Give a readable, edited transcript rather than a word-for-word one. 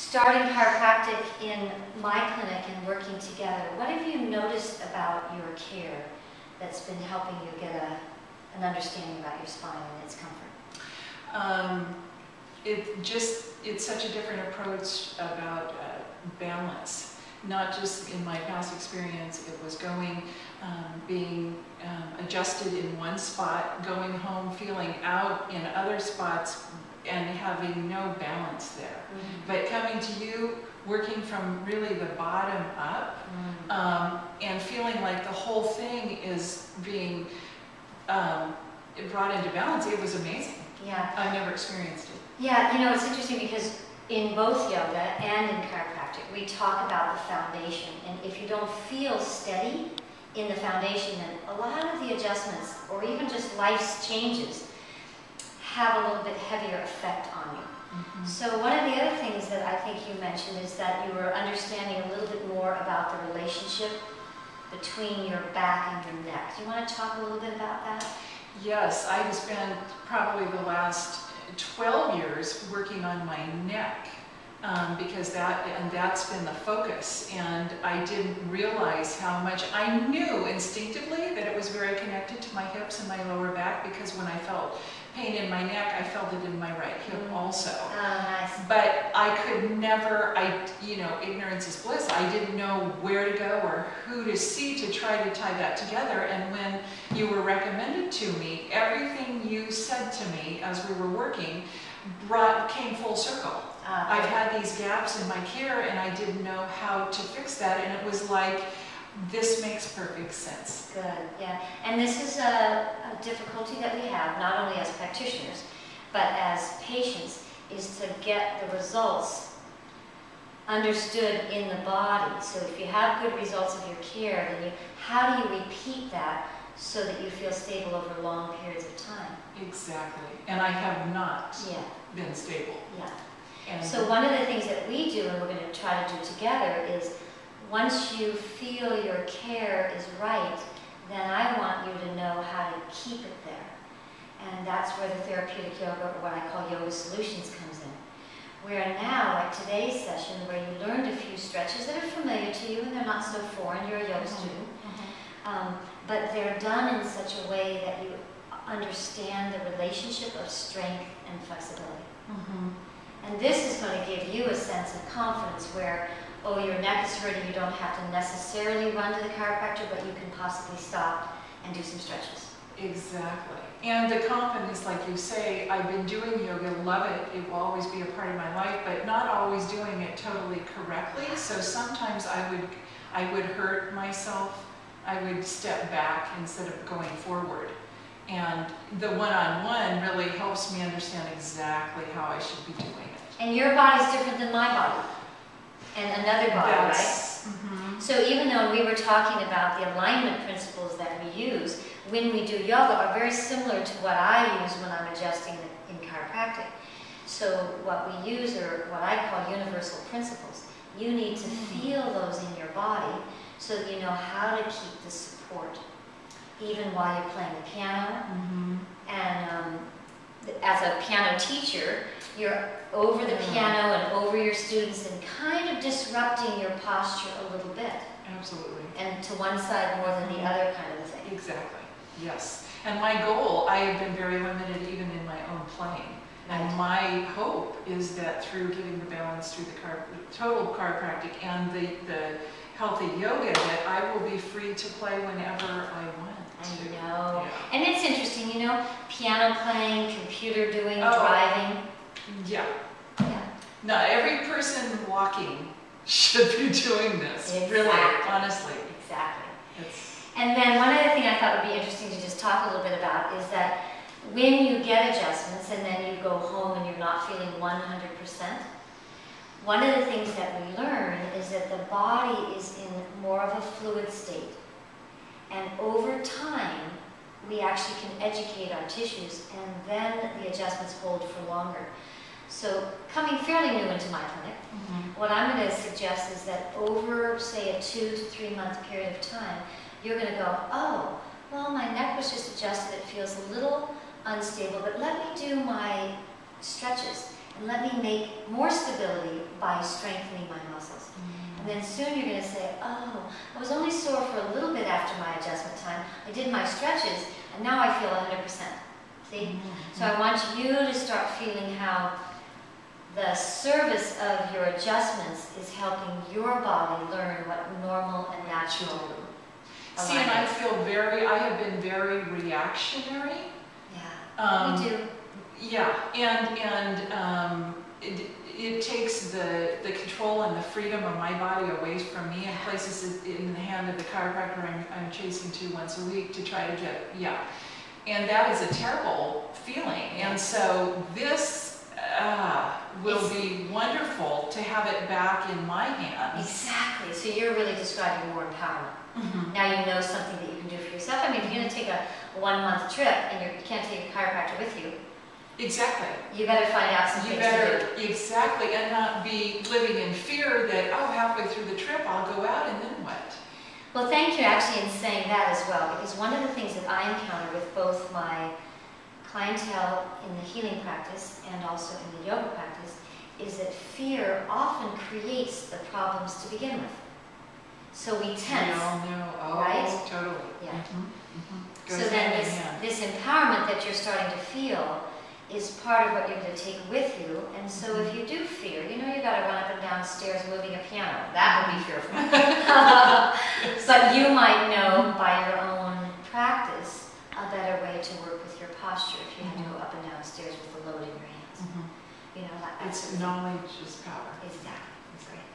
starting chiropractic in my clinic and working together, what have you noticed about your care that's been helping you get an understanding about your spine and its comfort? It's such a different approach about balance. Not just in my past experience, it was being adjusted in one spot, going home feeling out in other spots and having no balance there. Mm-hmm. But coming to you, working from really the bottom up, and feeling like the whole thing is being brought into balance, it was amazing. Yeah. I've never experienced it. Yeah, you know, it's interesting because in both yoga and in chiropractic, we talk about the foundation. And if you don't feel steady in the foundation, then a lot of the adjustments, or even just life's changes, have a little bit heavier effect on you. Mm-hmm. So one of the other things that I think you mentioned is that you were understanding a little bit more about the relationship between your back and your neck. Do you want to talk a little bit about that? Yes, I have spent probably the last 12 years working on my neck because that's been the focus, and I didn't realize how much. I knew instinctively that it was very connected to my hips and my lower back, because when I felt pain in my neck, I felt it in my right hip also. Nice. But I could never, ignorance is bliss. I didn't know where to go or who to see to try to tie that together. And when you were recommended to me, everything you said to me as we were working came full circle. I've had these gaps in my care and I didn't know how to fix that, and it was like, this makes perfect sense. Good, yeah. And this is a difficulty that we have, not only as practitioners, but as patients, is to get the results understood in the body. So if you have good results of your care, then how do you repeat that so that you feel stable over long periods of time? Exactly. And I have not been stable. Yeah. And so one of the things that we do, and we're going to try to do together, is once you feel your care is right, then I want you to know how to keep it there. And that's where the therapeutic yoga, or what I call yoga solutions, comes in. Where now, like today's session, where you learned a few stretches that are familiar to you and they're not so foreign, you're a yoga student, but they're done in such a way that you understand the relationship of strength and flexibility. And this is going to give you a sense of confidence where, oh, your neck is hurting, you don't have to necessarily run to the chiropractor, but you can possibly stop and do some stretches. Exactly. And the confidence, like you say, I've been doing yoga, love it, it will always be a part of my life, but not always doing it totally correctly. So sometimes I would hurt myself, I would step back instead of going forward. And the one-on-one really helps me understand exactly how I should be doing it. And your body's different than my body. And another body, right? Mm-hmm. So even though we were talking about the alignment principles that we use when we do yoga are very similar to what I use when I'm adjusting in chiropractic. So what we use are what I call universal principles. You need to feel those in your body so that you know how to keep the support, even while you're playing the piano. And as a piano teacher, you're over the piano and over your students and kind of disrupting your posture a little bit. Absolutely. And to one side more than the other kind of a thing. Exactly. Yes. And my goal, I have been very limited even in my own playing. And my hope is that through getting the balance through the total chiropractic and the healthy yoga, that I will be free to play whenever I want. I know. Yeah. And it's interesting, you know, piano playing, computer doing, driving. Yeah. Now, every person walking should be doing this. Exactly. Really, honestly. Exactly. And then one other thing I thought would be interesting to just talk a little bit about is that when you get adjustments and then you go home and you're not feeling 100%, one of the things that we learn is that the body is in more of a fluid state. And over time, we actually can educate our tissues, and then the adjustments hold for longer. So coming fairly new into my clinic, what I'm going to suggest is that over, say, a 2 to 3 month period of time, you're going to go, oh, well, my neck was just adjusted, it feels a little unstable, but let me do my stretches. and let me make more stability by strengthening my muscles. And then soon you're going to say, oh, I was only sore for a little bit after my adjustment time. I did my stretches, and now I feel 100%. See? So I want you to start feeling how the service of your adjustments is helping your body learn what normal and natural is. See, and I have been very reactionary. Yeah, you do. Yeah, and it takes the control and the freedom of my body away from me and places it in the hand of the chiropractor I'm chasing to once a week to try to get, and that is a terrible feeling. And so this will be wonderful to have it back in my hands. Exactly. So you're really describing more empowerment. Mm-hmm. Now you know something that you can do for yourself. I mean, if you're going to take a 1-month trip and you can't take a chiropractor with you, exactly. You better find out some things to do. Exactly, and not be living in fear that, oh, halfway through the trip I'll go out and then what? Well, thank you actually in saying that as well, because one of the things that I encounter with both my clientele in the healing practice and also in the yoga practice is that fear often creates the problems to begin with. So we tense. Oh, right? Totally. Yeah. Mm-hmm. So then this empowerment that you're starting to feel is part of what you're going to take with you. And so if you do fear, you know you've got to run up and down stairs moving a piano. That would be fearful. But you might know by your own practice a better way to work with your posture if you have to go up and down stairs with the load in your hands. You know, It's knowledge is power. Exactly. That's great.